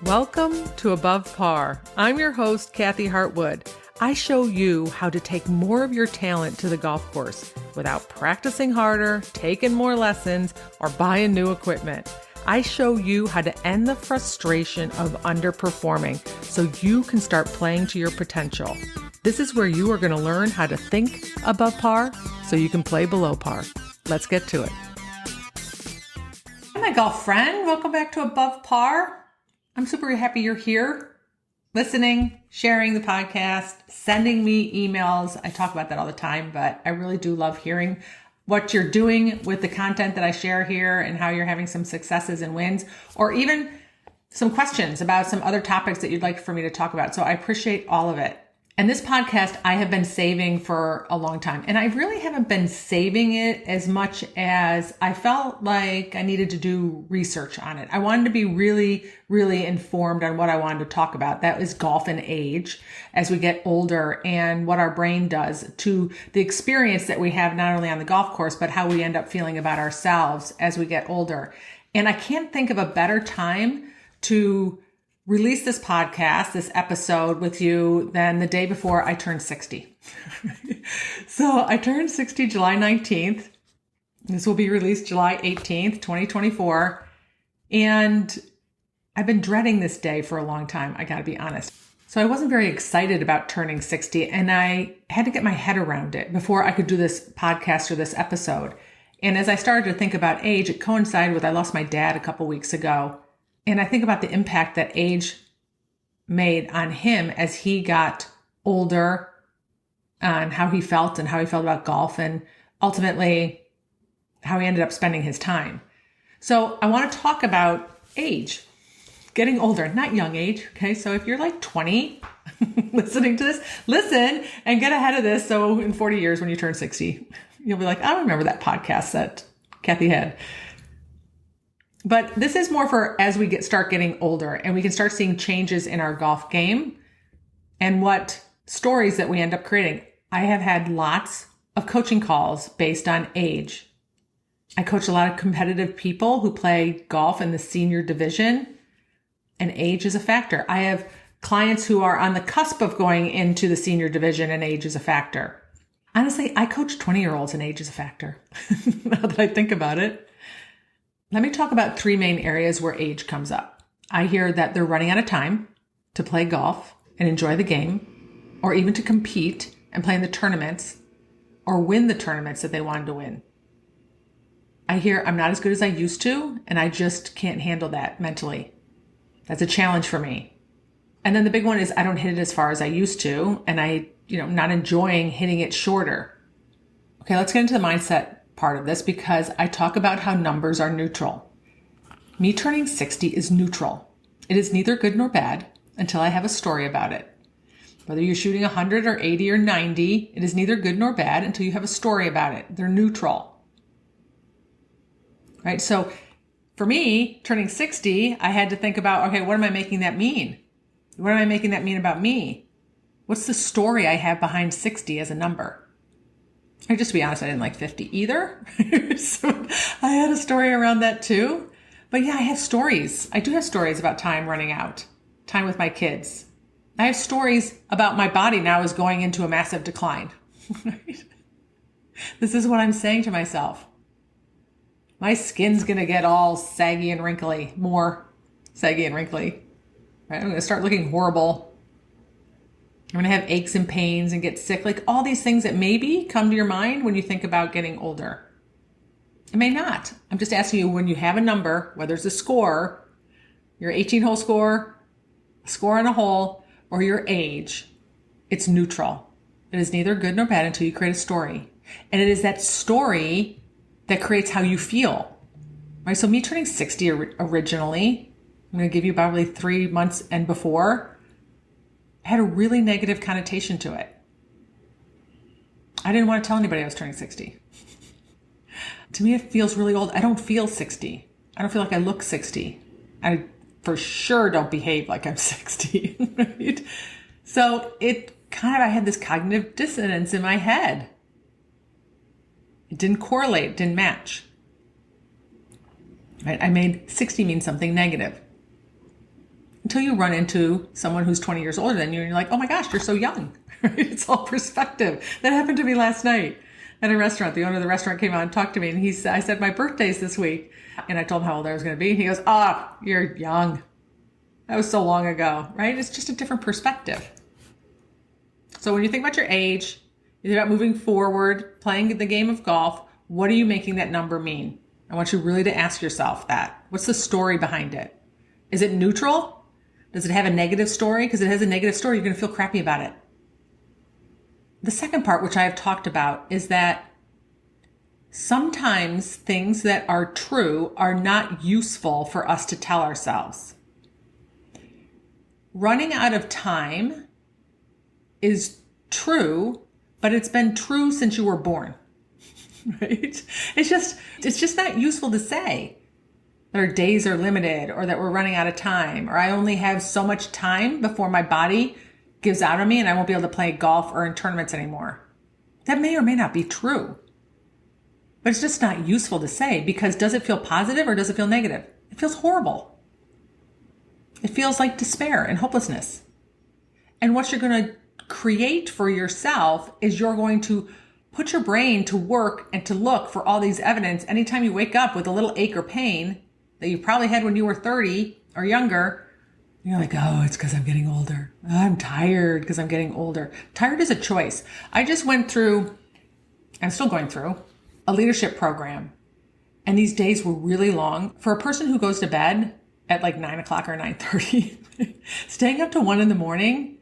Welcome to Above Par. I'm your host, Kathy Hartwood. I show you how to take more of your talent to the golf course without practicing harder, taking more lessons, or buying new equipment. I show you how to end the frustration of underperforming so you can start playing to your potential. This is where you are going to learn how to think above par so you can play below par. Let's get to it. Hi, my golf friend. Welcome back to Above Par. I'm super happy you're here, listening, sharing the podcast, sending me emails. I talk about that all the time, but I really do love hearing what you're doing with the content that I share here and how you're having some successes and wins, or even some questions about some other topics that you'd like for me to talk about. So I appreciate all of it. And this podcast I have been saving for a long time, and I really haven't been saving it as much as I felt like I needed to do research on it. I wanted to be really, really informed on what I wanted to talk about. That is golf and age as we get older and what our brain does to the experience that we have not only on the golf course, but how we end up feeling about ourselves as we get older. And I can't think of a better time to release this podcast, this episode with you than the day before I turned 60. So I turned 60 July 19th. This will be released July 18th, 2024. And I've been dreading this day for a long time. I got to be honest. So I wasn't very excited about turning 60, and I had to get my head around it before I could do this podcast or this episode. And as I started to think about age, it coincided with I lost my dad a couple weeks ago. And I think about the impact that age made on him as he got older, on how he felt and how he felt about golf, and ultimately how he ended up spending his time. So I want to talk about age, getting older, not young age. Okay. So if you're like 20 listening to this, listen and get ahead of this. So in 40 years, when you turn 60, you'll be like, I remember that podcast that Kathy had. But this is more for as we start getting older and we can start seeing changes in our golf game and what stories that we end up creating. I have had lots of coaching calls based on age. I coach a lot of competitive people who play golf in the senior division, and age is a factor. I have clients who are on the cusp of going into the senior division, and age is a factor. Honestly, I coach 20-year-olds and age is a factor. Now that I think about it. Let me talk about three main areas where age comes up. I hear that they're running out of time to play golf and enjoy the game, or even to compete and play in the tournaments or win the tournaments that they wanted to win. I hear I'm not as good as I used to, and I just can't handle that mentally. That's a challenge for me. And then the big one is I don't hit it as far as I used to, and I'm not enjoying hitting it shorter. Okay, let's get into the mindset part of this because I talk about how numbers are neutral. Me turning 60 is neutral. It is neither good nor bad until I have a story about it. Whether you're shooting 100 or 80 or 90, it is neither good nor bad until you have a story about it. They're neutral. Right? So for me, turning 60, I had to think about, okay, what am I making that mean? What am I making that mean about me? What's the story I have behind 60 as a number? Or just to be honest, I didn't like 50 either. So I had a story around that too. But yeah, I have stories. I do have stories about time running out, time with my kids. I have stories about my body now is going into a massive decline. Right? This is what I'm saying to myself. My skin's going to get all saggy and wrinkly, more saggy and wrinkly. Right? I'm going to start looking horrible. I'm going to have aches and pains and get sick, like all these things that maybe come to your mind when you think about getting older. It may not. I'm just asking you, when you have a number, whether it's a score, your 18-hole score, a score on a hole, or your age, it's neutral. It is neither good nor bad until you create a story. And it is that story that creates how you feel. Right? So me turning 60 originally, I'm going to give you probably 3 months and before, had a really negative connotation to it. I didn't want to tell anybody I was turning 60. To me, it feels really old. I don't feel 60. I don't feel like I look 60. I for sure don't behave like I'm 60. Right? So I had this cognitive dissonance in my head. It didn't correlate, it didn't match. Right? I made 60 mean something negative. until you run into someone who's 20 years older than you and you're like, oh my gosh, you're so young. It's all perspective. That happened to me last night at a restaurant. The owner of the restaurant came out and talked to me, and I said, my birthday's this week. And I told him how old I was going to be. He goes, you're young. That was so long ago, right? It's just a different perspective. So when you think about your age, you think about moving forward, playing the game of golf, what are you making that number mean? I want you really to ask yourself that. What's the story behind it? Is it neutral? Does it have a negative story? Because if it has a negative story, you're going to feel crappy about it. The second part, which I have talked about, is that sometimes things that are true are not useful for us to tell ourselves. Running out of time is true, but it's been true since you were born, right? It's just not useful to say that our days are limited or that we're running out of time, or I only have so much time before my body gives out on me and I won't be able to play golf or in tournaments anymore. That may or may not be true, but it's just not useful to say, because does it feel positive or does it feel negative? It feels horrible. It feels like despair and hopelessness. And what you're going to create for yourself is you're going to put your brain to work and to look for all these evidence anytime you wake up with a little ache or pain that you probably had when you were 30 or younger. You're like, oh, it's because I'm getting older. I'm tired because I'm getting older. Tired is a choice. I'm still going through a leadership program. And these days were really long. For a person who goes to bed at like 9 o'clock or 9:30, staying up to 1 a.m.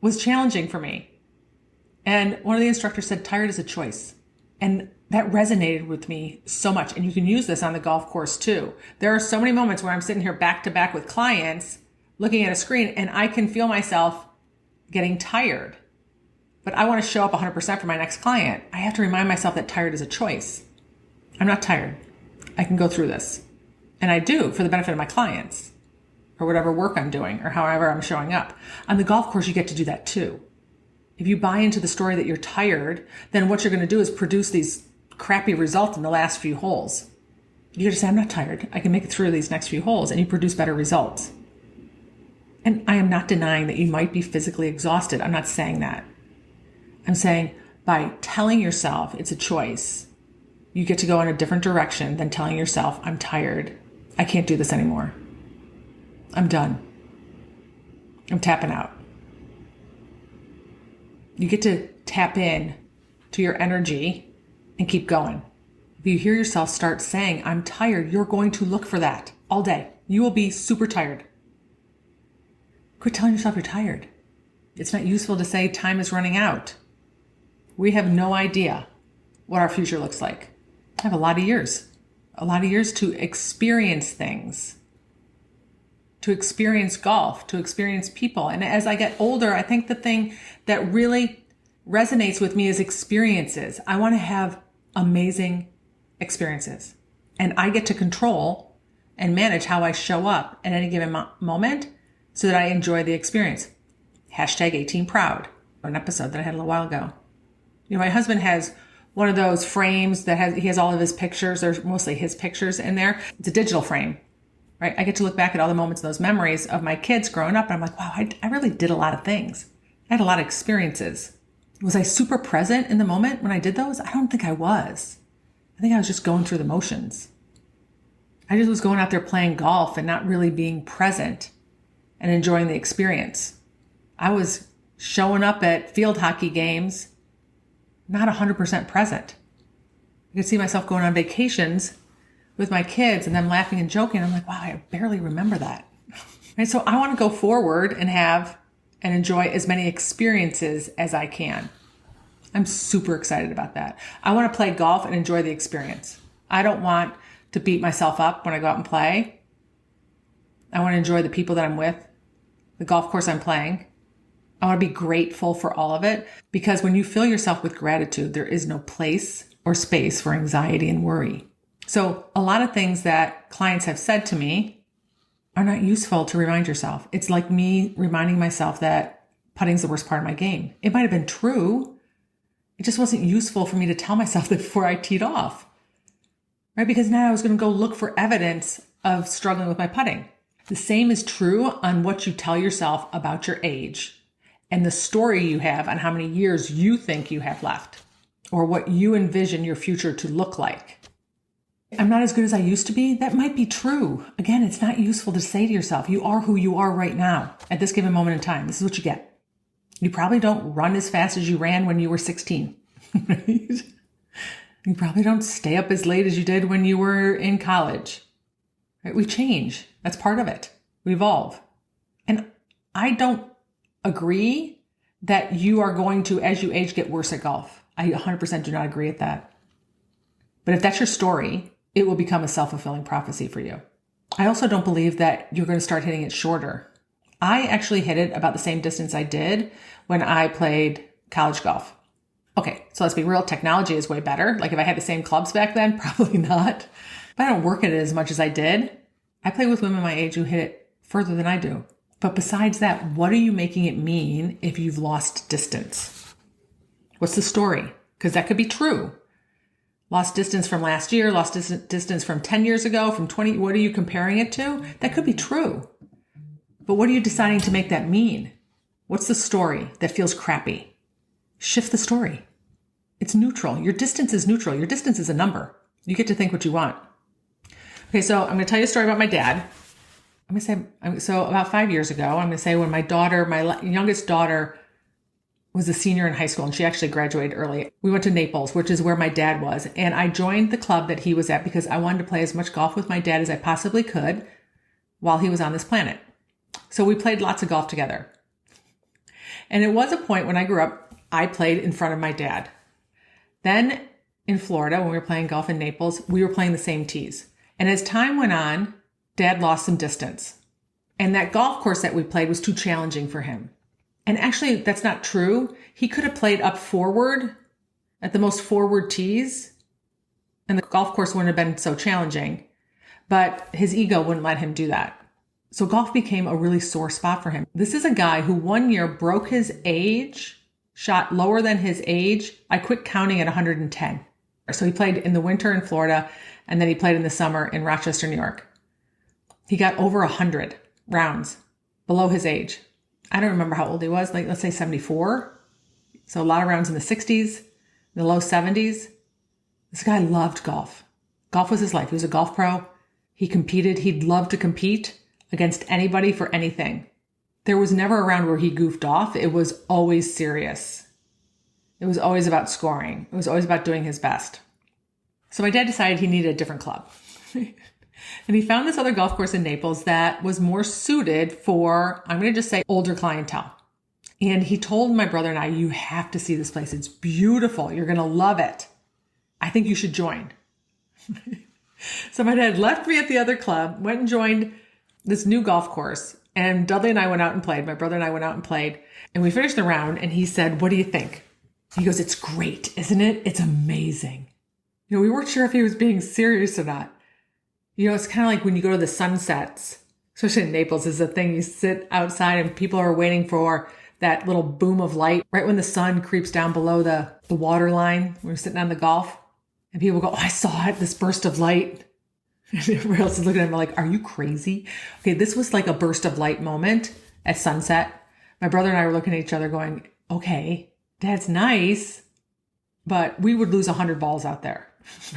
was challenging for me. And one of the instructors said, tired is a choice. And that resonated with me so much. And you can use this on the golf course too. There are so many moments where I'm sitting here back to back with clients looking at a screen and I can feel myself getting tired, but I want to show up 100% for my next client. I have to remind myself that tired is a choice. I'm not tired. I can go through this. And I do for the benefit of my clients or whatever work I'm doing or however I'm showing up. On the golf course, you get to do that too. If you buy into the story that you're tired, then what you're going to do is produce these crappy results in the last few holes. You just say, I'm not tired. I can make it through these next few holes, and you produce better results. And I am not denying that you might be physically exhausted. I'm not saying that. I'm saying by telling yourself it's a choice, you get to go in a different direction than telling yourself, I'm tired. I can't do this anymore. I'm done. I'm tapping out. You get to tap in to your energy and keep going. If you hear yourself start saying, I'm tired, you're going to look for that all day. You will be super tired. Quit telling yourself you're tired. It's not useful to say time is running out. We have no idea what our future looks like. I have a lot of years to experience things, to experience golf, to experience people. And as I get older, I think the thing that really resonates with me is experiences. I want to have amazing experiences. And I get to control and manage how I show up at any given moment so that I enjoy the experience. Hashtag 18 proud, an episode that I had a little while ago. You know, my husband has one of those frames that he has all of his pictures. There's mostly his pictures in there. It's a digital frame, right? I get to look back at all the moments, those memories of my kids growing up. And I'm like, wow, I really did a lot of things. I had a lot of experiences. Was I super present in the moment when I did those? I don't think I was. I think I was just going through the motions. I just was going out there playing golf and not really being present and enjoying the experience. I was showing up at field hockey games, not 100% present. I could see myself going on vacations with my kids and them laughing and joking. I'm like, wow, I barely remember that. Right? So I want to go forward and have and enjoy as many experiences as I can. I'm super excited about that. I want to play golf and enjoy the experience. I don't want to beat myself up when I go out and play. I want to enjoy the people that I'm with, the golf course I'm playing. I want to be grateful for all of it, because when you fill yourself with gratitude, there is no place or space for anxiety and worry. So a lot of things that clients have said to me are not useful to remind yourself. It's like me reminding myself that putting's the worst part of my game. It might have been true. It just wasn't useful for me to tell myself that before I teed off, right? Because now I was going to go look for evidence of struggling with my putting. The same is true on what you tell yourself about your age and the story you have on how many years you think you have left or what you envision your future to look like. I'm not as good as I used to be. That might be true. Again, it's not useful to say to yourself, you are who you are right now at this given moment in time. This is what you get. You probably don't run as fast as you ran when you were 16. Right? You probably don't stay up as late as you did when you were in college. Right? We change. That's part of it. We evolve. And I don't agree that you are going to, as you age, get worse at golf. I 100% do not agree with that. But if that's your story, it will become a self-fulfilling prophecy for you. I also don't believe that you're going to start hitting it shorter. I actually hit it about the same distance I did when I played college golf. Okay, so let's be real. Technology is way better. Like if I had the same clubs back then, probably not. But I don't work at it as much as I did. I play with women my age who hit it further than I do. But besides that, what are you making it mean if you've lost distance? What's the story? Because that could be true. Lost distance from last year, lost distance from 10 years ago, from 20. What are you comparing it to? That could be true. But what are you deciding to make that mean? What's the story that feels crappy? Shift the story. It's neutral. Your distance is neutral. Your distance is a number. You get to think what you want. Okay, so I'm going to tell you a story about my dad. So about 5 years ago, I'm going to say when my youngest daughter was a senior in high school, and she actually graduated early. We went to Naples, which is where my dad was. And I joined the club that he was at because I wanted to play as much golf with my dad as I possibly could while he was on this planet. So we played lots of golf together. And it was a point when I grew up, I played in front of my dad. Then in Florida, when we were playing golf in Naples, we were playing the same tees. And as time went on, Dad lost some distance. And that golf course that we played was too challenging for him. And actually, that's not true. He could have played up forward at the most forward tees, and the golf course wouldn't have been so challenging. But his ego wouldn't let him do that. So golf became a really sore spot for him. This is a guy who one year broke his age, shot lower than his age. I quit counting at 110. So he played in the winter in Florida, and then he played in the summer in Rochester, New York. He got over 100 rounds below his age. I don't remember how old he was, like let's say 74. So a lot of rounds in the 60s, in the low 70s. This guy loved golf. Golf was his life. He was a golf pro. He competed. He'd love to compete against anybody for anything. There was never a round where he goofed off. It was always serious. It was always about scoring. It was always about doing his best. So my dad decided he needed a different club. And he found this other golf course in Naples that was more suited for, I'm going to just say, older clientele. And he told my brother and I, you have to see this place. It's beautiful. You're going to love it. I think you should join. So my dad left me at the other club, went and joined this new golf course. And Dudley and I went out and played. My brother and I went out and played. And we finished the round and he said, what do you think? He goes, it's great, isn't it? It's amazing. We weren't sure if he was being serious or not. It's kind of like when you go to the sunsets, especially in Naples, is a thing. You sit outside and people are waiting for that little boom of light right when the sun creeps down below the water line. We're sitting on the golf and people go, oh, I saw it, this burst of light. And everybody else is looking at me like, are you crazy? Okay, this was like a burst of light moment at sunset. My brother and I were looking at each other going, okay, that's nice, but we would lose 100 balls out there.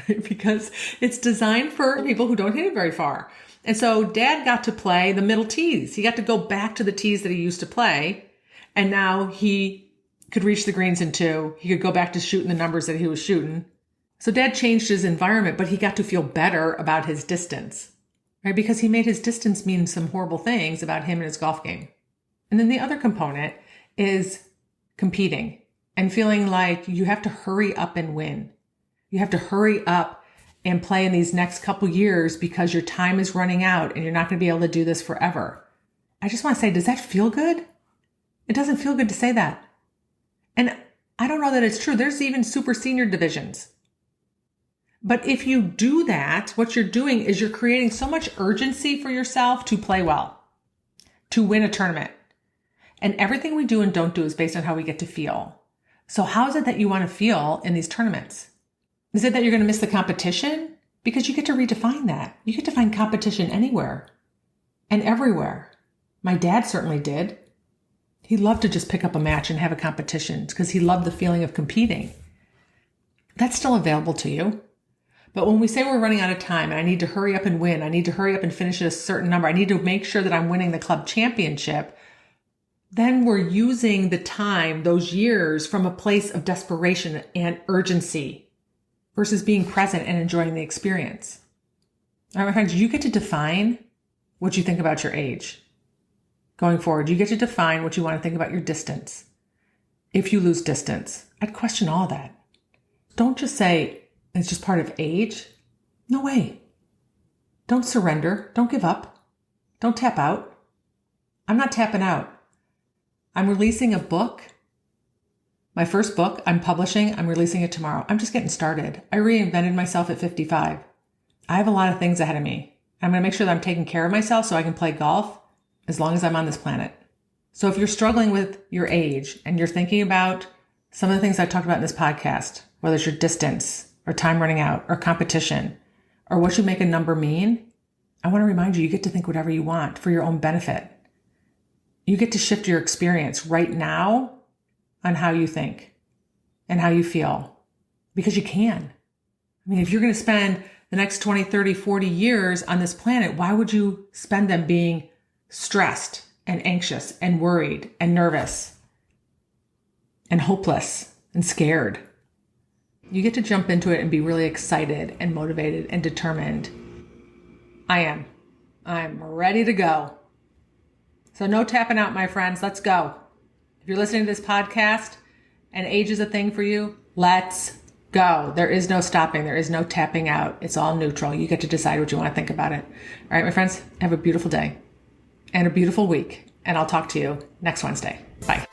Because it's designed for people who don't hit it very far. And so Dad got to play the middle tees. He got to go back to the tees that he used to play. And now he could reach the greens in 2. He could go back to shooting the numbers that he was shooting. So Dad changed his environment, but he got to feel better about his distance, right? Because he made his distance mean some horrible things about him and his golf game. And then the other component is competing and feeling like you have to hurry up and win. You have to hurry up and play in these next couple years because your time is running out and you're not going to be able to do this forever. I just want to say, does that feel good? It doesn't feel good to say that. And I don't know that it's true. There's even super senior divisions. But if you do that, what you're doing is you're creating so much urgency for yourself to play well, to win a tournament. And everything we do and don't do is based on how we get to feel. So how is it that you want to feel in these tournaments? Is it that you're going to miss the competition? Because you get to redefine that. You get to find competition anywhere. and everywhere. My dad certainly did. He loved to just pick up a match and have a competition because he loved the feeling of competing. That's still available to you. But when we say we're running out of time and I need to hurry up and win, I need to hurry up and finish at a certain number, I need to make sure that I'm winning the club championship, then we're using the time, those years, from a place of desperation and urgency versus being present and enjoying the experience. All right, my friends, you get to define what you think about your age. Going forward, you get to define what you want to think about your distance. If you lose distance, I'd question all that. Don't just say it's just part of age. No way. Don't surrender. Don't give up. Don't tap out. I'm not tapping out. I'm releasing a book. My first book I'm publishing. I'm releasing it tomorrow. I'm just getting started. I reinvented myself at 55. I have a lot of things ahead of me. I'm going to make sure that I'm taking care of myself so I can play golf as long as I'm on this planet. So if you're struggling with your age and you're thinking about some of the things I talked about in this podcast, whether it's your distance or time running out or competition or what you make a number mean, I want to remind you, you get to think whatever you want for your own benefit. You get to shift your experience right now on how you think and how you feel because you can. I mean, if you're going to spend the next 20, 30, 40 years on this planet, why would you spend them being stressed and anxious and worried and nervous and hopeless and scared? You get to jump into it and be really excited and motivated and determined. I'm ready to go. So no tapping out, my friends. Let's go. If you're listening to this podcast and age is a thing for you, let's go. There is no stopping. There is no tapping out. It's all neutral. You get to decide what you want to think about it. All right, my friends, have a beautiful day and a beautiful week. And I'll talk to you next Wednesday. Bye.